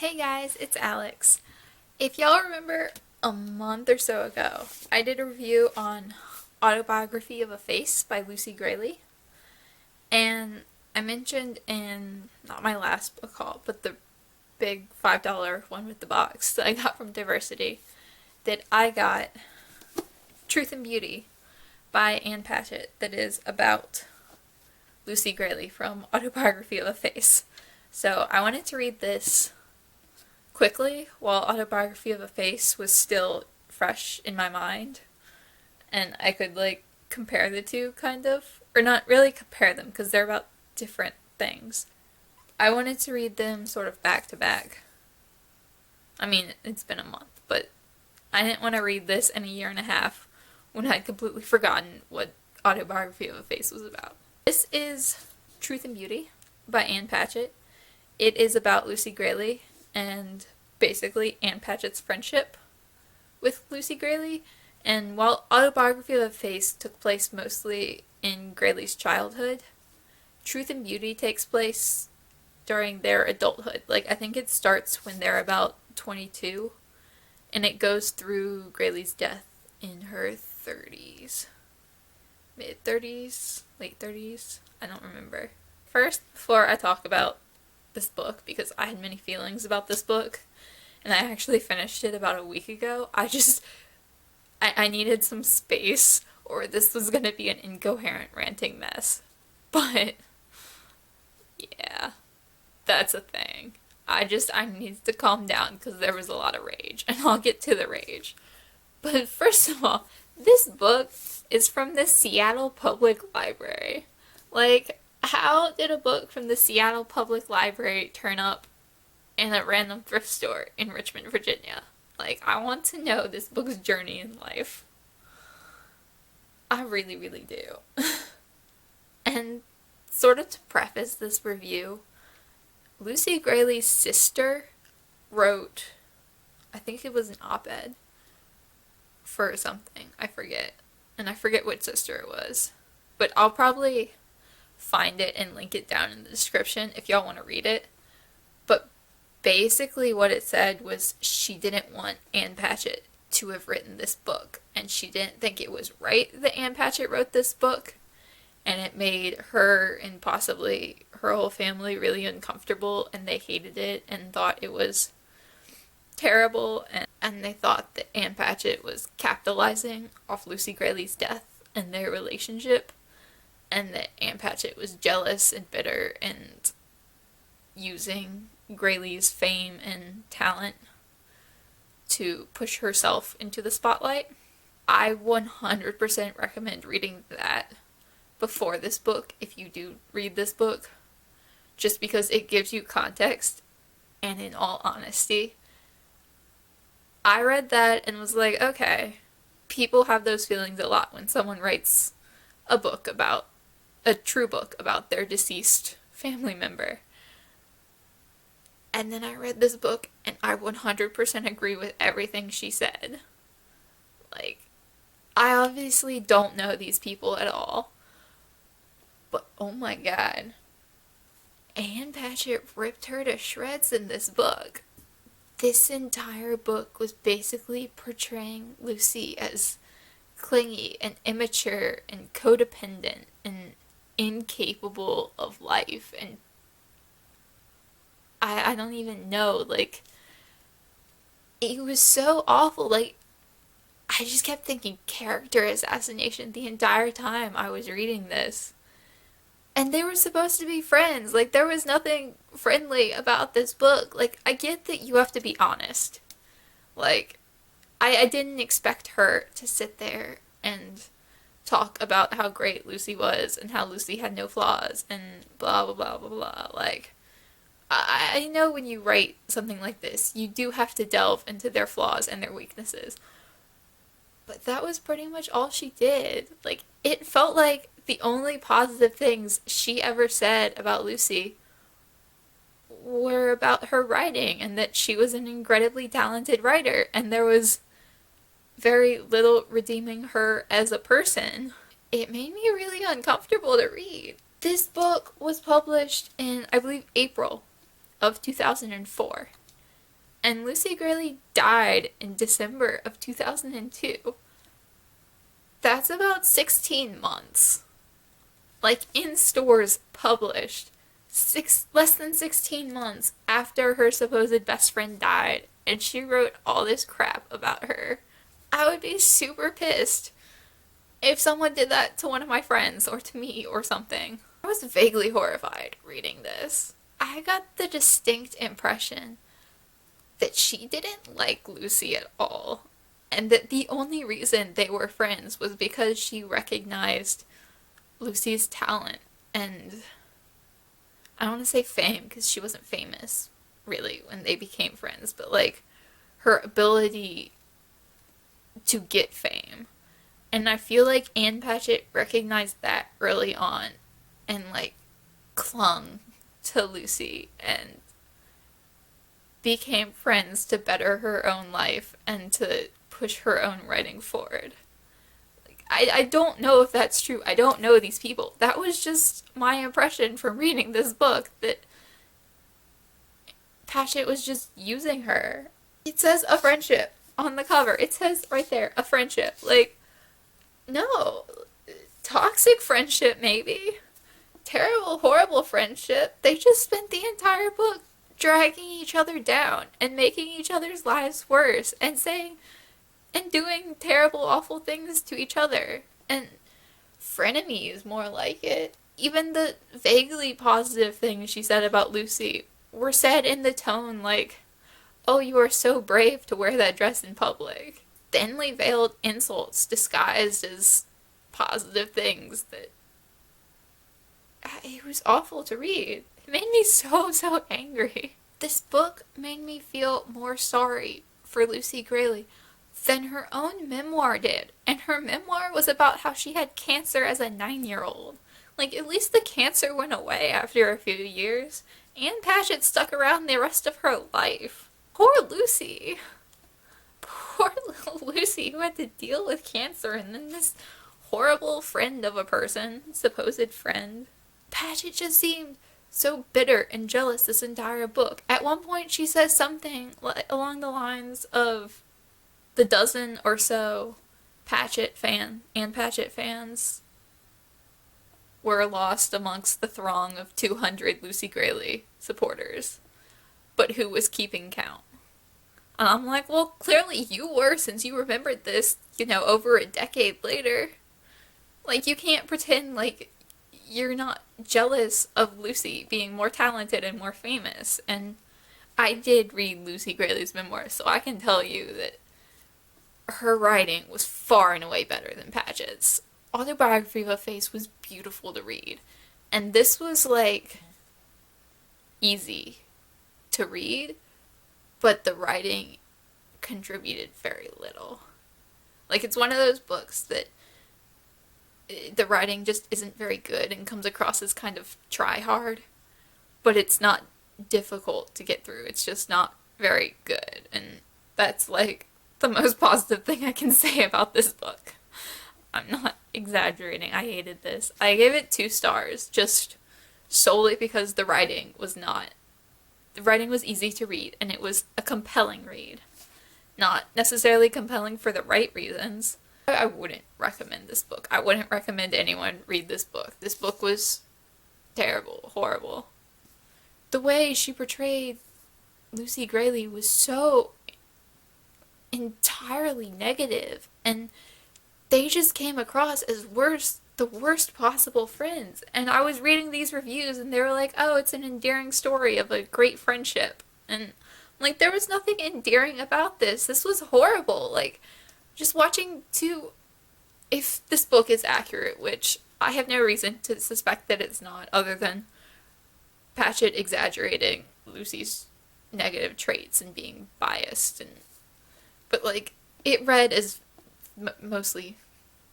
Hey guys, it's Alex. If y'all remember a month or so ago, I did a review on Autobiography of a Face by Lucy Gray, and I mentioned in not my last book haul, but the big $5 one with the box that I got from Diversity, that I got Truth and Beauty by Ann Patchett that is about Lucy Gray from Autobiography of a Face. So I wanted to read this quickly while Autobiography of a Face was still fresh in my mind, and I could compare the two kind of, or not really compare them because they're about different things. I wanted to read them sort of back to back. I mean, it's been a month, but I didn't want to read this in a year and a half when I'd completely forgotten what Autobiography of a Face was about. This is Truth and Beauty by Ann Patchett. It is about Lucy Gray and basically Ann Patchett's friendship with Lucy Gray. And while Autobiography of a Face took place mostly in Gray's childhood, Truth and Beauty takes place during their adulthood. I think it starts when they're about 22, and it goes through Gray's death in her 30s. Mid-30s? Late 30s? I don't remember. First, before I talk about this book, because I had many feelings about this book, and I actually finished it about a week ago, I needed some space, or this was gonna be an incoherent ranting mess. But, yeah, that's a thing. I needed to calm down because there was a lot of rage, and I'll get to the rage. But first of all, this book is from the Seattle Public Library. How did a book from the Seattle Public Library turn up in a random thrift store in Richmond, Virginia? I want to know this book's journey in life. I really, really do. And sort of to preface this review, Lucy Gray's sister wrote, I think it was an op-ed for something, I forget. And I forget which sister it was. But I'll probably find it and link it down in the description if y'all want to read it. But basically what it said was she didn't want Ann Patchett to have written this book, and she didn't think it was right that Ann Patchett wrote this book, and it made her and possibly her whole family really uncomfortable, and they hated it and thought it was terrible, and they thought that Ann Patchett was capitalizing off Lucy Gray's death and their relationship, and that Ann Patchett was jealous and bitter and using Gray's fame and talent to push herself into the spotlight. I 100% recommend reading that before this book if you do read this book, just because it gives you context. And in all honesty, I read that and was like, okay, people have those feelings a lot when someone writes a true book about their deceased family member. And then I read this book and I 100% agree with everything she said. I obviously don't know these people at all, but oh my god, Ann Patchett ripped her to shreds in this book. This entire book was basically portraying Lucy as clingy and immature and codependent and incapable of life, and I don't even know, it was so awful. I just kept thinking character assassination the entire time I was reading this. And they were supposed to be friends. There was nothing friendly about this book. I get that you have to be honest. I didn't expect her to sit there and talk about how great Lucy was and how Lucy had no flaws and blah, blah, blah, blah, blah. I know when you write something like this, you do have to delve into their flaws and their weaknesses. But that was pretty much all she did. It felt like the only positive things she ever said about Lucy were about her writing, and that she was an incredibly talented writer, and there was very little redeeming her as a person. It made me really uncomfortable to read. This book was published in, I believe, April of 2004. And Lucy Gray died in December of 2002. That's about 16 months. Like, in stores, published. Less than 16 months after her supposed best friend died, and she wrote all this crap about her. I would be super pissed if someone did that to one of my friends or to me or something. I was vaguely horrified reading this. I got the distinct impression that she didn't like Lucy at all, and that the only reason they were friends was because she recognized Lucy's talent and, I don't want to say fame because she wasn't famous really when they became friends, but like her ability to get fame. And I feel like Ann Patchett recognized that early on and like clung to Lucy and became friends to better her own life and to push her own writing forward. I don't know if that's true. I don't know these people. That was just my impression from reading this book, that Patchett was just using her. It says a friendship on the cover. It says right there, a friendship. Like, no. Toxic friendship, maybe. Terrible, horrible friendship. They just spent the entire book dragging each other down and making each other's lives worse and saying and doing terrible, awful things to each other. And frenemies, more like it. Even the vaguely positive things she said about Lucy were said in the tone like, oh, you are so brave to wear that dress in public. Thinly veiled insults disguised as positive things that... It was awful to read. It made me so angry. This book made me feel more sorry for Lucy Gray than her own memoir did. And her memoir was about how she had cancer as a 9-year-old. Like, at least the cancer went away after a few years. Ann Patchett stuck around the rest of her life. Poor Lucy. Poor little Lucy who had to deal with cancer and then this horrible friend of a person, supposed friend. Patchett just seemed so bitter and jealous this entire book. At one point she says something along the lines of the dozen or so Ann Patchett fans were lost amongst the throng of 200 Lucy Gray supporters. But who was keeping count? And I'm like, well, clearly you were, since you remembered this, over a decade later. Like, you can't pretend like you're not jealous of Lucy being more talented and more famous. And I did read Lucy Gray's memoirs, so I can tell you that her writing was far and away better than Patchett's. Autobiography of a Face was beautiful to read. And this was, like, easy to read, but the writing contributed very little. Like, it's one of those books that the writing just isn't very good and comes across as kind of try-hard, but it's not difficult to get through. It's just not very good, and that's, like, the most positive thing I can say about this book. I'm not exaggerating. I hated this. I gave it 2 stars, just solely because the writing was easy to read, and it was a compelling read. Not necessarily compelling for the right reasons. I wouldn't recommend this book. I wouldn't recommend anyone read this book. This book was terrible, horrible. The way she portrayed Lucy Gray was so entirely negative, and they just came across as the worst possible friends. And I was reading these reviews and they were like, oh, it's an endearing story of a great friendship. And like, there was nothing endearing about this. This was horrible. Like, just watching if this book is accurate, which I have no reason to suspect that it's not, other than Patchett exaggerating Lucy's negative traits and being biased, but like, it read as mostly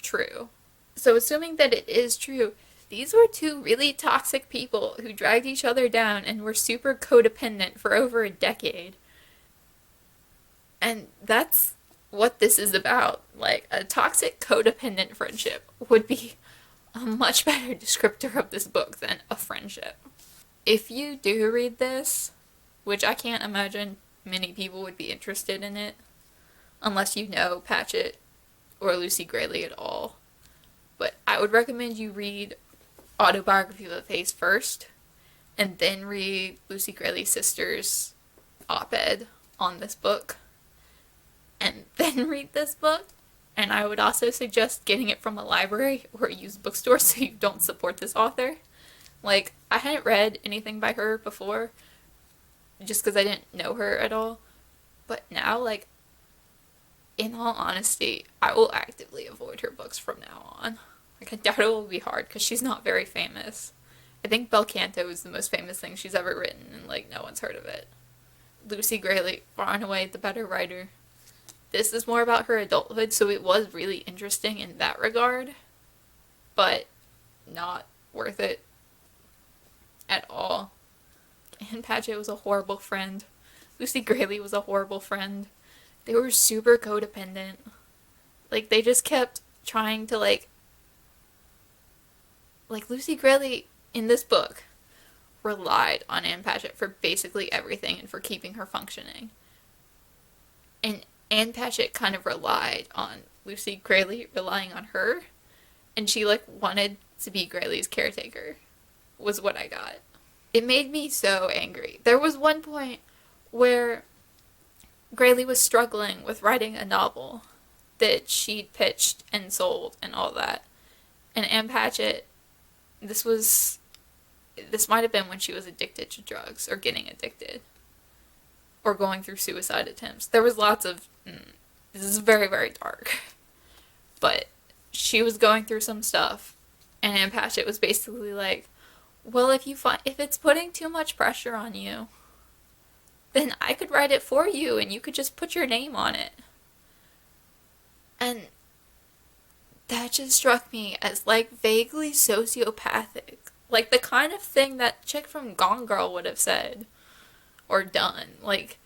true. So assuming that it is true, these were 2 really toxic people who dragged each other down and were super codependent for over a decade. And that's what this is about. Like, a toxic codependent friendship would be a much better descriptor of this book than a friendship. If you do read this, which I can't imagine many people would be interested in it unless you know Patchett or Lucy Gray at all. But I would recommend you read Autobiography of a Face first, and then read Lucy Gray's sister's op-ed on this book, and then read this book. And I would also suggest getting it from a library or a used bookstore so you don't support this author. Like, I hadn't read anything by her before, just because I didn't know her at all. But now, like, in all honesty, I will actively avoid her books from now on. Like, I doubt it will be hard, because she's not very famous. I think Bel Canto is the most famous thing she's ever written, and, like, no one's heard of it. Lucy Gray, far and away the better writer. This is more about her adulthood, so it was really interesting in that regard, but not worth it at all. Anne Patchett was a horrible friend. Lucy Gray was a horrible friend. They were super codependent. Like, they just kept trying to, like Lucy Gray in this book relied on Anne Patchett for basically everything and for keeping her functioning. And Anne Patchett kind of relied on Lucy Gray relying on her, and she, like, wanted to be Gray's caretaker, was what I got. It made me so angry. There was one point where Gray was struggling with writing a novel that she'd pitched and sold and all that. And Anne Patchett, this might have been when she was addicted to drugs, or getting addicted, or going through suicide attempts. There was lots of, this is very, very dark, but she was going through some stuff, and Anne Patchett was basically like, well, if it's putting too much pressure on you, then I could write it for you, and you could just put your name on it. And that just struck me as, like, vaguely sociopathic. Like, the kind of thing that chick from Gone Girl would have said or done. Like,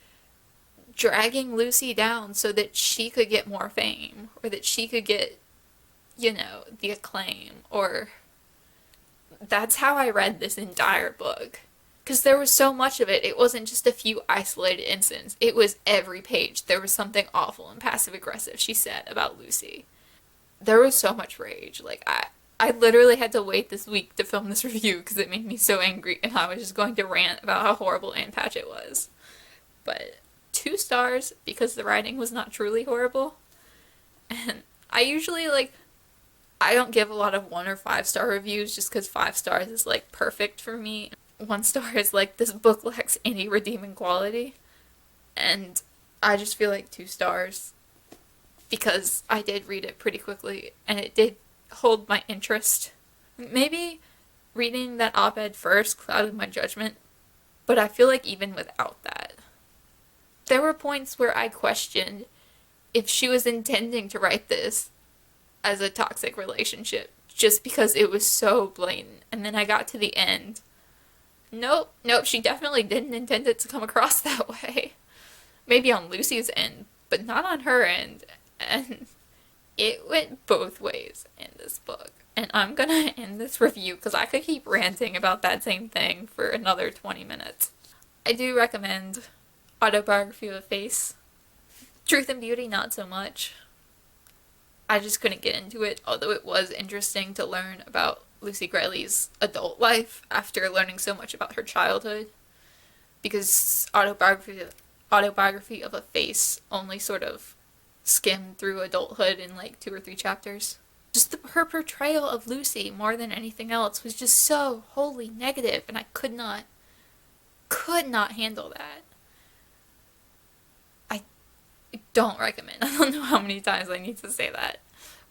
dragging Lucy down so that she could get more fame, or that she could get, the acclaim, or... That's how I read this entire book. Because there was so much of it. It wasn't just a few isolated incidents. It was every page. There was something awful and passive-aggressive she said about Lucy. There was so much rage. Like, I literally had to wait this week to film this review because it made me so angry, and I was just going to rant about how horrible Anne Patchett was. But 2 stars because the writing was not truly horrible. And I usually, I don't give a lot of 1 or 5 star reviews just because 5 stars is, perfect for me. 1 star is, this book lacks any redeeming quality. And I just feel like 2 stars, because I did read it pretty quickly, and it did hold my interest. Maybe reading that op-ed first clouded my judgment, but I feel like even without that, there were points where I questioned if she was intending to write this as a toxic relationship, just because it was so blatant. And then I got to the end. Nope, she definitely didn't intend it to come across that way. Maybe on Lucy's end, but not on her end. And it went both ways in this book. And I'm gonna end this review because I could keep ranting about that same thing for another 20 minutes. I do recommend Autobiography of a Face. Truth and Beauty, not so much. I just couldn't get into it, although it was interesting to learn about Lucy Gray's adult life after learning so much about her childhood. Because Autobiography of a Face only sort of skimmed through adulthood in 2 or 3 chapters. Just her portrayal of Lucy, more than anything else, was just so wholly negative, and I could not handle that. I don't recommend. I don't know how many times I need to say that,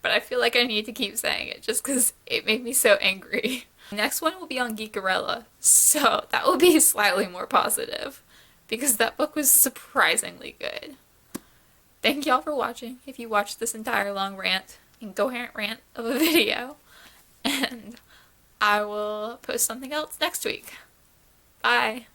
but I feel like I need to keep saying it just because it made me so angry. Next one will be on Geekarella, so that will be slightly more positive, because that book was surprisingly good. Thank y'all for watching, if you watched this entire long rant, incoherent rant of a video, and I will post something else next week. Bye!